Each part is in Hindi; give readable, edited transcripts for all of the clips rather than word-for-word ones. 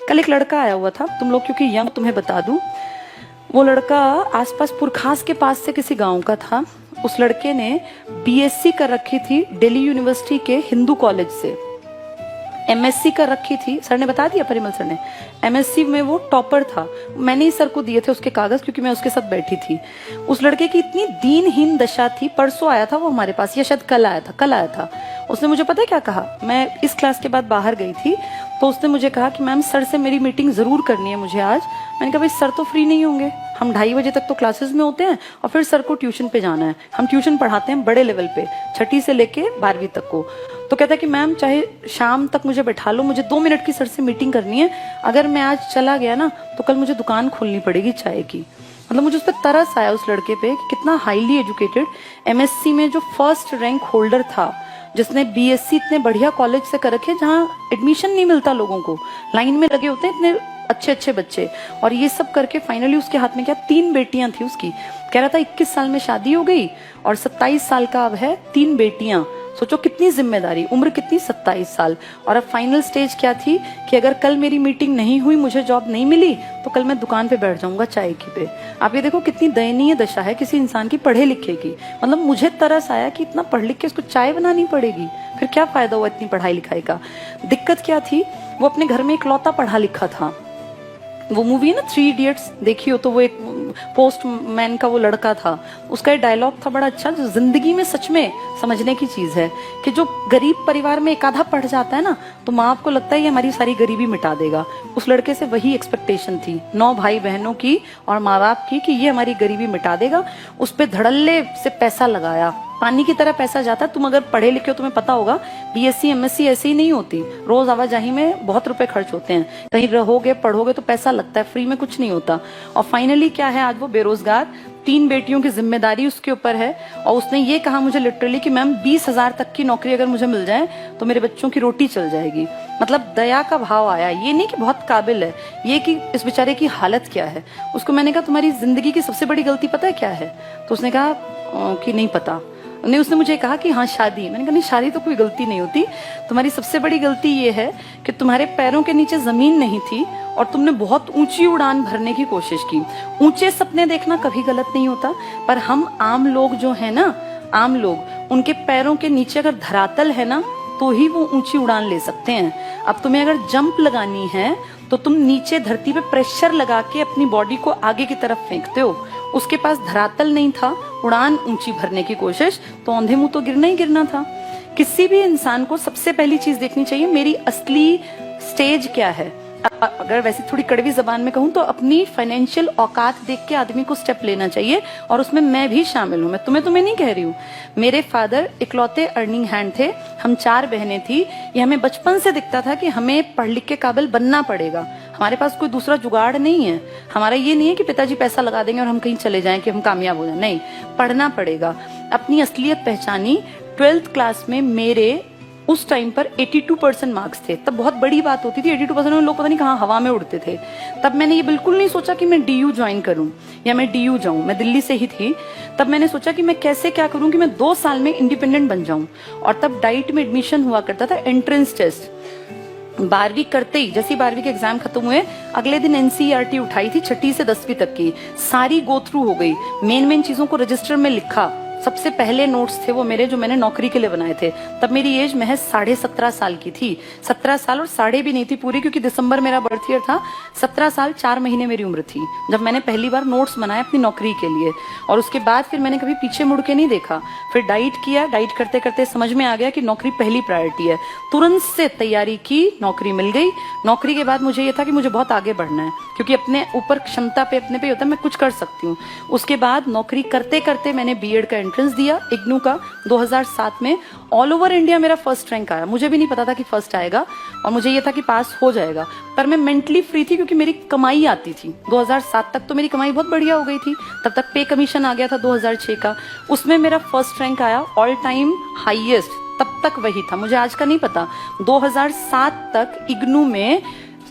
कल एक लड़का आया हुआ था, तुम लोग क्योंकि यंग तुम्हें बता दूं, वो लड़का आसपास पुरखास के पास से किसी गांव का था। उस लड़के ने बीएससी कर रखी थी दिल्ली यूनिवर्सिटी के हिंदू कॉलेज से, एमएससी कर रखी थी, सर ने बता दिया, परिमल सर ने। एमएससी में वो टॉपर था। मैंने ही सर को दिए थे उसके कागज, क्योंकि मैं उसके साथ बैठी थी। उस लड़के की इतनी दीनहीन दशा थी। परसों आया था वो हमारे पास, या शायद कल आया था। उसने मुझे पता है क्या कहा, मैं इस क्लास के बाद बाहर गई थी, तो उसने मुझे कहा कि मैम सर से मेरी मीटिंग जरूर करनी है मुझे आज। मैंने कहा भाई सर तो फ्री नहीं होंगे, हम 2:30 बजे तक तो क्लासेस में होते हैं और फिर सर को ट्यूशन पे जाना है। हम ट्यूशन पढ़ाते हैं बड़े लेवल पे, 6ठी से लेके 12वीं तक को। तो कहता है कि मैम चाहे शाम तक मुझे बैठा लो, मुझे 2 मिनट की सर से मीटिंग करनी है। अगर मैं आज चला गया ना तो कल मुझे दुकान खोलनी पड़ेगी चाय की। मतलब मुझे उस पर तरस आया उस लड़के पे कि कितना हाईली एजुकेटेड, एमएससी में जो फर्स्ट रैंक होल्डर था, जिसने बीएससी इतने बढ़िया कॉलेज से कर रखे जहाँ एडमिशन नहीं मिलता लोगों को, लाइन में लगे होते हैं इतने अच्छे अच्छे बच्चे, और ये सब करके फाइनली उसके हाथ में क्या 3 बेटियां थी उसकी। कह रहा था 21 साल में शादी हो गई और 27 साल का अब है, 3 बेटियां। सोचो कितनी जिम्मेदारी, उम्र कितनी, 27 साल। और अब फाइनल स्टेज क्या थी कि अगर कल मेरी मीटिंग नहीं हुई, मुझे जॉब नहीं मिली, तो कल मैं दुकान पे बैठ जाऊंगा चाय की पे। आप ये देखो कितनी दयनीय दशा है किसी इंसान की पढ़े लिखे की। मतलब मुझे तरस आया कि इतना पढ़ लिख के उसको चाय बनानी पड़ेगी, फिर क्या फायदा हुआ इतनी पढ़ाई लिखाई का। दिक्कत क्या थी, वो अपने घर में इकलौता पढ़ा लिखा था। वो मूवी है ना 3 इडियट्स, देखी हो तो, वो एक पोस्टमैन का वो लड़का था, उसका एक डायलॉग था बड़ा अच्छा, जो जिंदगी में सच में समझने की चीज है कि जो गरीब परिवार में एक आधा पढ़ जाता है ना, तो माँ बाप को लगता है ये हमारी सारी गरीबी मिटा देगा। उस लड़के से वही एक्सपेक्टेशन थी 9 भाई बहनों की और माँ बाप की कि ये हमारी गरीबी मिटा देगा। उस पर धड़ल्ले से पैसा लगाया, पानी की तरह पैसा जाता। तुम अगर पढ़े लिखे हो तुम्हें पता होगा, बीएससी एमएससी ऐसी ही नहीं होती, रोज आवाजाही में बहुत रुपए खर्च होते हैं, कहीं रहोगे पढ़ोगे तो पैसा लगता है, फ्री में कुछ नहीं होता। और फाइनली क्या है, आज वो बेरोजगार, 3 बेटियों की जिम्मेदारी उसके ऊपर है। और उसने ये कहा मुझे लिटरली कि मैम 20,000 तक की नौकरी अगर मुझे मिल जाए तो मेरे बच्चों की रोटी चल जाएगी। मतलब दया का भाव आया, ये नहीं कि बहुत काबिल है, ये कि इस बेचारे की हालत क्या है। उसको मैंने कहा तुम्हारी जिंदगी की सबसे बड़ी गलती पता है क्या है, तो उसने कहा कि नहीं पता। नहीं, उसने मुझे कहा कि हाँ शादी। मैंने कहा नहीं, शादी तो कोई गलती नहीं होती, तुम्हारी सबसे बड़ी गलती ये है कि तुम्हारे पैरों के नीचे जमीन नहीं थी और तुमने बहुत ऊंची उड़ान भरने की कोशिश की। ऊंचे सपने देखना कभी गलत नहीं होता, पर हम आम लोग जो है ना, आम लोग, उनके पैरों के नीचे अगर धरातल है ना तो ही वो ऊंची उड़ान ले सकते हैं। अब तुम्हें अगर जंप लगानी है तो तुम नीचे धरती पे प्रेशर लगा के अपनी बॉडी को आगे की तरफ फेंकते हो। उसके पास धरातल नहीं था, उड़ान ऊंची भरने की कोशिश, तो औंधे मुंह तो गिरना ही गिरना था। किसी भी इंसान को सबसे पहली चीज देखनी चाहिए मेरी असली स्टेज क्या है। अगर वैसे थोड़ी कड़वी जबान में कहूं तो अपनी फाइनेंशियल औकात देख के आदमी को स्टेप लेना चाहिए, और उसमें मैं भी शामिल हूं। मैं तुम्हें नहीं कह रही हूँ। मेरे फादर इकलौते अर्निंग हैंड थे, हम 4 बहनें थी। ये हमें बचपन से दिखता था कि हमें पढ़ लिख के काबिल बनना पड़ेगा, हमारे पास कोई दूसरा जुगाड़ नहीं है। हमारा ये नहीं है कि पिताजी पैसा लगा देंगे और हम कहीं चले जाएं कि हम कामयाब हो जाए, नहीं, पढ़ना पड़ेगा। अपनी असलियत पहचानी 12th क्लास में। मेरे उस टाइम पर 82% मार्क्स थे, तब बहुत बड़ी बात होती थी। 82% में लोग पता नहीं कहाँ हवा में उड़ते थे। तब मैंने ये बिल्कुल नहीं सोचा कि मैं डीयू ज्वाइन करूं या मैं डीयू जाऊं, मैं दिल्ली से ही थी। तब मैंने सोचा कि मैं कैसे क्या करूं कि मैं 2 साल में इंडिपेंडेंट बन जाऊं। और तब डाइट में एडमिशन हुआ करता था, एंट्रेंस टेस्ट। 12वीं करते ही, जैसे 12वीं के एग्जाम खत्म हुए, अगले दिन एनसीईआरटी उठाई थी 6ठी से 10वीं तक की, सारी गो थ्रू हो गई। मेन चीजों को रजिस्टर में लिखा। सबसे पहले नोट्स थे वो मेरे, जो मैंने नौकरी के लिए बनाए थे। तब मेरी एज महज 17.5 साल की थी। 17 साल और साढ़े भी नहीं थी पूरी, क्योंकि दिसंबर मेरा बर्थ ईयर था। 17 साल 4 महीने मेरी उम्र थी जब मैंने पहली बार नोट्स बनाए अपनी नौकरी के लिए। और उसके बाद फिर मैंने कभी पीछे मुड़ के नहीं देखा। फिर डाइट किया, डाइट करते करते समझ में आ गया कि नौकरी पहली प्रायोरिटी है। तुरंत से तैयारी की, नौकरी मिल गई। नौकरी के बाद मुझे ये था कि मुझे बहुत आगे बढ़ना है, क्योंकि अपने ऊपर क्षमता पे अपने पे होता है, मैं कुछ कर सकती हूँ। उसके बाद नौकरी करते करते मैंने बीएड का एंट्रेंस दिया इग्नू का 2007 में। ऑल ओवर इंडिया मेरा फर्स्ट रैंक आया। मुझे भी नहीं पता था कि फर्स्ट आएगा, और मुझे ये था कि पास हो जाएगा, पर मैं मेंटली फ्री थी क्योंकि मेरी कमाई आती थी। 2007 तक तो मेरी कमाई बहुत बढ़िया हो गई थी। तब तक पे कमीशन आ गया था 2006 का, उसमें मेरा फर्स्ट रैंक आया, ऑल टाइम हाईएस्ट। तब तक वही था, मुझे आज का नहीं पता। 2007 तक इग्नू में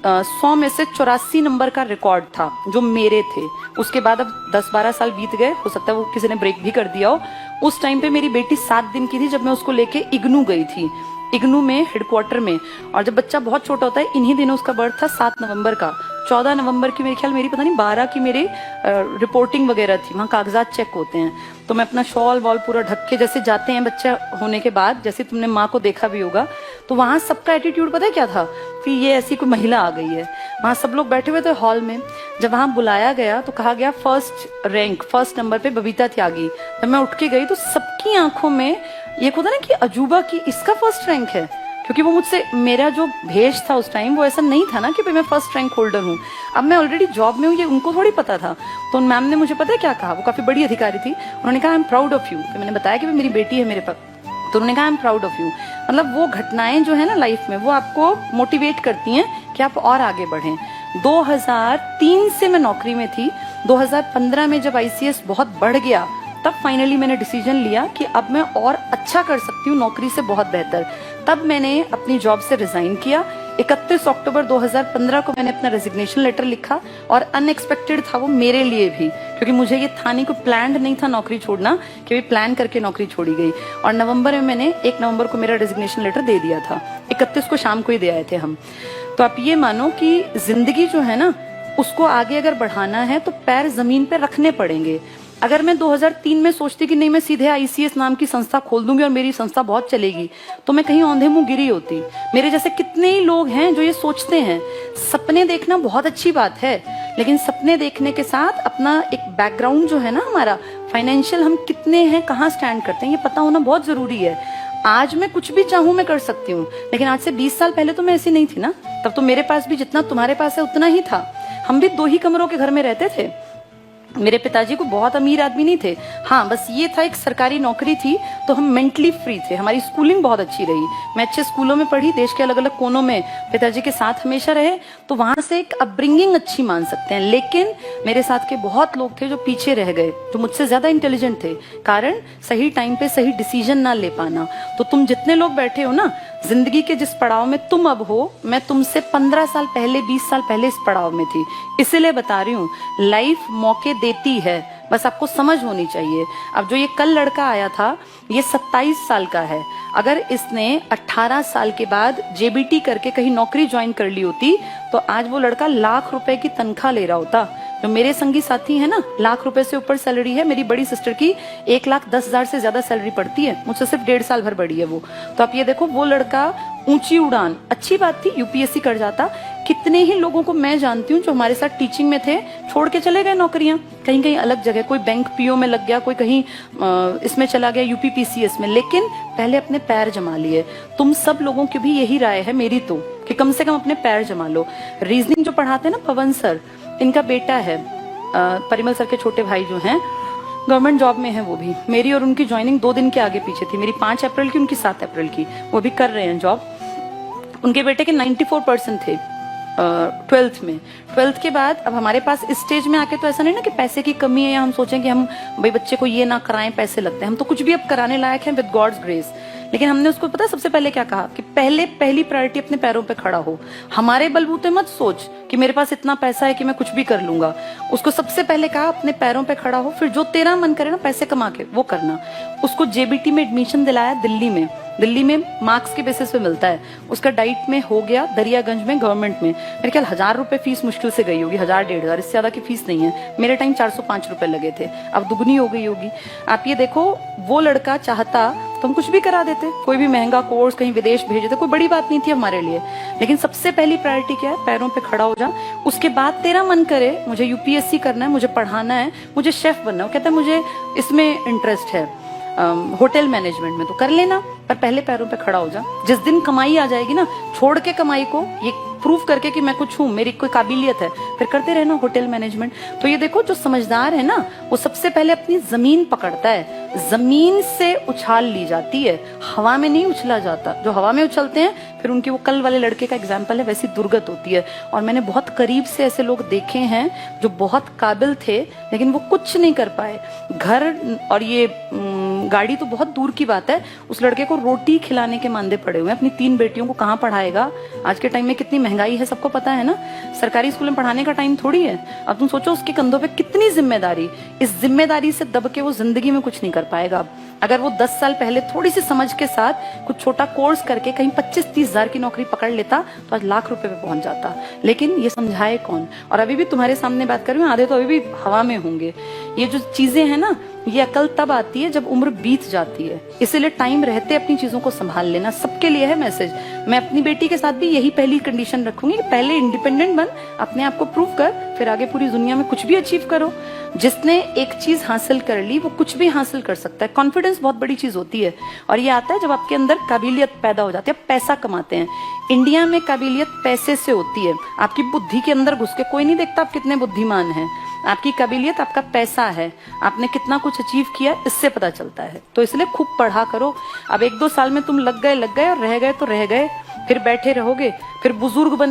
100 में से 84 नंबर का रिकॉर्ड था जो मेरे थे। उसके बाद अब 10-12 साल बीत गए, हो सकता है वो किसी ने ब्रेक भी कर दिया हो। उस टाइम पे मेरी बेटी 7 दिन की थी जब मैं उसको लेके इग्नू गई थी। इग्नू में हेडक्वार्टर में। और जब बच्चा बहुत छोटा होता है, इन्हीं दिनों उसका बर्थ था 7 नवंबर का, 14 नवंबर की मेरे ख्याल मेरी पता नहीं 12 की मेरी रिपोर्टिंग वगैरह थी, वहाँ कागजात चेक होते हैं। तो मैं अपना शॉल वॉल पूरा ढक के जैसे जाते हैं बच्चा होने के बाद, जैसे तुमने माँ को देखा भी होगा, तो वहाँ सबका एटीट्यूड पता है क्या था कि ये ऐसी कोई महिला आ गई है। वहाँ सब लोग बैठे हुए थे हॉल में। जब वहाँ बुलाया गया तो कहा गया फर्स्ट नंबर पे बबीता त्यागी। जब मैं उठ के गई तो सबकी आंखों में ये होता ना कि अजूबा की इसका फर्स्ट रैंक है, क्योंकि वो मुझसे, मेरा जो भेष था उस टाइम वो ऐसा नहीं था ना कि मैं फर्स्ट रैंक होल्डर हूँ। अब मैं ऑलरेडी जॉब में हूँ, ये उनको थोड़ी पता था। तो उन मैम ने मुझे पता है क्या कहा, वो काफी बड़ी अधिकारी थी, उन्होंने कहा I am proud of you. मैंने बताया कि मेरी बेटी है मेरे पास, तो उन्होंने कहा I am proud of you. मतलब वो घटनाएं जो है ना लाइफ में, वो आपको मोटिवेट करती हैं कि आप और आगे बढ़ें। 2003 से मैं नौकरी में थी। 2015 में जब आईसीएस बहुत बढ़ गया, तब फाइनली मैंने डिसीजन लिया कि अब मैं और अच्छा कर सकती हूँ नौकरी से बहुत बेहतर। तब मैंने अपनी जॉब से रिजाइन किया। 31 अक्टूबर 2015 को मैंने अपना रेजिग्नेशन लेटर लिखा, और अनएक्सपेक्टेड था वो मेरे लिए भी, क्योंकि मुझे ये था नहीं, को प्लान्ड नहीं था नौकरी छोड़ना, कि प्लान करके नौकरी छोड़ी गई। और नवंबर में मैंने 1 नवंबर को मेरा रेजिग्नेशन लेटर दे दिया था, 31 को शाम को ही दे आए थे हम। तो आप ये मानो कि जिंदगी जो है ना, उसको आगे अगर बढ़ाना है तो पैर जमीन पे रखने पड़ेंगे। अगर मैं 2003 में सोचती कि नहीं मैं सीधे आईसीएस नाम की संस्था खोल दूंगी और मेरी संस्था बहुत चलेगी, तो मैं कहीं औंधे मुंह गिरी होती। मेरे जैसे कितने ही लोग हैं जो ये सोचते हैं। सपने देखना बहुत अच्छी बात है, लेकिन सपने देखने के साथ अपना एक बैकग्राउंड जो है ना हमारा फाइनेंशियल, हम कितने हैं, कहाँ स्टैंड करते हैं, ये पता होना बहुत जरूरी है। आज मैं कुछ भी चाहूं मैं कर सकती हूँ, लेकिन आज से 20 साल पहले तो मैं ऐसी नहीं थी ना। तब तो मेरे पास भी जितना तुम्हारे पास है उतना ही था। हम भी 2 ही कमरों के घर में रहते थे। मेरे पिताजी को बहुत अमीर आदमी नहीं थे, हाँ बस ये था एक सरकारी नौकरी थी, तो हम मेंटली फ्री थे। हमारी स्कूलिंग बहुत अच्छी रही, मैं अच्छे स्कूलों में पढ़ी, देश के अलग अलग कोनों में पिताजी के साथ हमेशा रहे, तो वहां से एक अपब्रिंगिंग अच्छी मान सकते हैं। लेकिन मेरे साथ के बहुत लोग थे जो पीछे रह गए, जो मुझसे ज्यादा इंटेलिजेंट थे, कारण सही टाइम पे सही डिसीजन ना ले पाना। तो तुम जितने लोग बैठे हो ना, जिंदगी के जिस पड़ाव में तुम अब हो, मैं तुमसे 15 साल पहले 20 साल पहले इस पड़ाव में थी। इसीलिए बता रही हूँ, लाइफ मौके देती है, बस आपको समझ होनी चाहिए। अब जो ये कल लड़का आया था, ये 27 साल का है। अगर इसने 18 साल के बाद जेबीटी करके कहीं नौकरी ज्वाइन कर ली होती, तो आज वो लड़का लाख रुपए की तनख्वाह ले रहा होता। जो मेरे संगी साथी है ना, लाख रुपए से ऊपर सैलरी है। मेरी बड़ी सिस्टर की 1,10,000 से ज्यादा सैलरी पड़ती है, मुझसे सिर्फ 1.5 साल भर बड़ी है वो। तो आप ये देखो, वो लड़का ऊंची उड़ान, अच्छी बात थी, यूपीएससी कर जाता। कितने ही लोगों को मैं जानती हूँ जो हमारे साथ टीचिंग में थे, छोड़ के चले गए नौकरियां, कहीं कहीं अलग जगह, कोई बैंक पीओ में लग गया, कोई कहीं इसमें चला गया यूपीपीसीएस में, लेकिन पहले अपने पैर जमा लिए। तुम सब लोगों की भी यही राय है मेरी तो, कि कम से कम अपने पैर जमा लो। रीजनिंग जो पढ़ाते हैं ना पवन सर, इनका बेटा है, परिमल सर के छोटे भाई जो हैं, गवर्नमेंट जॉब में है वो भी। मेरी और उनकी ज्वाइनिंग 2 दिन के आगे पीछे थी, मेरी 5 अप्रैल की, उनकी 7 अप्रैल की। वो भी कर रहे हैं जॉब। उनके बेटे के 94% थे 12th में। 12th के बाद अब हमारे पास इस स्टेज में आके तो ऐसा नहीं ना कि पैसे की कमी है, या हम सोचें कि हम भाई बच्चे को ये ना कराएं, पैसे लगते हैं। हम तो कुछ भी अब कराने लायक हैं विद गॉड्स ग्रेस। लेकिन हमने उसको पता सबसे पहले क्या कहा, कि पहली प्रायोरिटी अपने पैरों पे खड़ा हो। हमारे बलबूते मत सोच कि मेरे पास इतना पैसा है कि मैं कुछ भी कर लूंगा। उसको सबसे पहले कहा अपने पैरों पे खड़ा हो, फिर जो तेरा मन करे ना पैसे कमा के वो करना। उसको जेबीटी में एडमिशन दिलाया दिल्ली में मार्क्स के बेसिस पे मिलता है। उसका डाइट में हो गया दरियागंज में गवर्नमेंट में। मेरे ख्याल 1,000 रुपए फीस मुश्किल से गई होगी, 1,000-1,500, इससे ज्यादा की फीस नहीं है। मेरे टाइम 405 रुपए लगे थे, अब दुगनी हो गई होगी। आप ये देखो, वो लड़का चाहता तो हम कुछ भी करा देते, कोई भी महंगा कोर्स कहीं विदेश भेज देते, कोई बड़ी बात नहीं थी हमारे लिए। लेकिन सबसे पहली प्रायोरिटी क्या है, पैरों पे खड़ा हो जा। उसके बाद तेरा मन करे मुझे यूपीएससी करना है, मुझे पढ़ाना है, मुझे शेफ बनना है, वो कहता है मुझे इसमें इंटरेस्ट है, होटल मैनेजमेंट में, तो कर लेना, पर पहले पैरों पे खड़ा हो जा। जिस दिन कमाई आ जाएगी ना, छोड़ के कमाई को, ये प्रूव करके कि मैं कुछ हूँ, मेरी कोई काबिलियत है, फिर करते रहना होटल मैनेजमेंट। तो ये देखो, जो समझदार है ना, वो सबसे पहले अपनी जमीन पकड़ता है। जमीन से उछाल ली जाती है, हवा में नहीं उछला जाता। जो हवा में उछलते हैं, फिर उनकी, वो कल वाले लड़के का एग्जाम्पल है, वैसी दुर्गत होती है। और मैंने बहुत करीब से ऐसे लोग देखे हैं जो बहुत काबिल थे, लेकिन वो कुछ नहीं कर पाए। घर और ये गाड़ी तो बहुत दूर की बात है, उस लड़के को रोटी खिलाने के मांदे पड़े हुए हैं। अपनी 3 बेटियों को कहाँ पढ़ाएगा? आज के टाइम में कितनी महंगाई है, सबको पता है ना। सरकारी स्कूल में पढ़ाने का टाइम थोड़ी है। अब तुम सोचो उसके कंधों पे कितनी जिम्मेदारी। इस जिम्मेदारी से दब के वो जिंदगी में कुछ नहीं कर पाएगा। अगर वो 10 साल पहले थोड़ी सी समझ के साथ कुछ छोटा कोर्स करके कहीं 25-30 हजार की नौकरी पकड़ लेता तो आज लाख रुपए पे पहुंच जाता। लेकिन ये समझाए कौन? और अभी भी तुम्हारे सामने बात कर रही हूँ, आधे तो अभी भी हवा में होंगे। ये जो चीजें हैं ना, ये अकल तब आती है जब उम्र बीत जाती है। इसीलिए टाइम रहते अपनी चीजों को संभाल लेना। सबके लिए है मैसेज। मैं अपनी बेटी के साथ भी यही पहली कंडीशन रखूंगी कि पहले इंडिपेंडेंट बन, अपने आप को प्रूव कर, फिर आगे पूरी दुनिया में कुछ भी अचीव करो। जिसने एक चीज हासिल कर ली वो कुछ भी हासिल कर सकता है। कॉन्फिडेंस बहुत बड़ी चीज होती है और ये आता है जब आपके अंदर काबिलियत पैदा हो जाती है, पैसा कमाते हैं। इंडिया में काबिलियत पैसे से होती है। आपकी बुद्धि के अंदर घुस के कोई नहीं देखता आप कितने बुद्धिमान हैं। आपकी काबिलियत आपका पैसा है, आपने कितना कुछ अचीव किया इससे पता चलता है। तो इसलिए खूब पढ़ा करो। अब 1-2 साल में तुम लग गए और रह गए तो रह गए, फिर बैठे रहोगे, फिर बुजुर्ग बन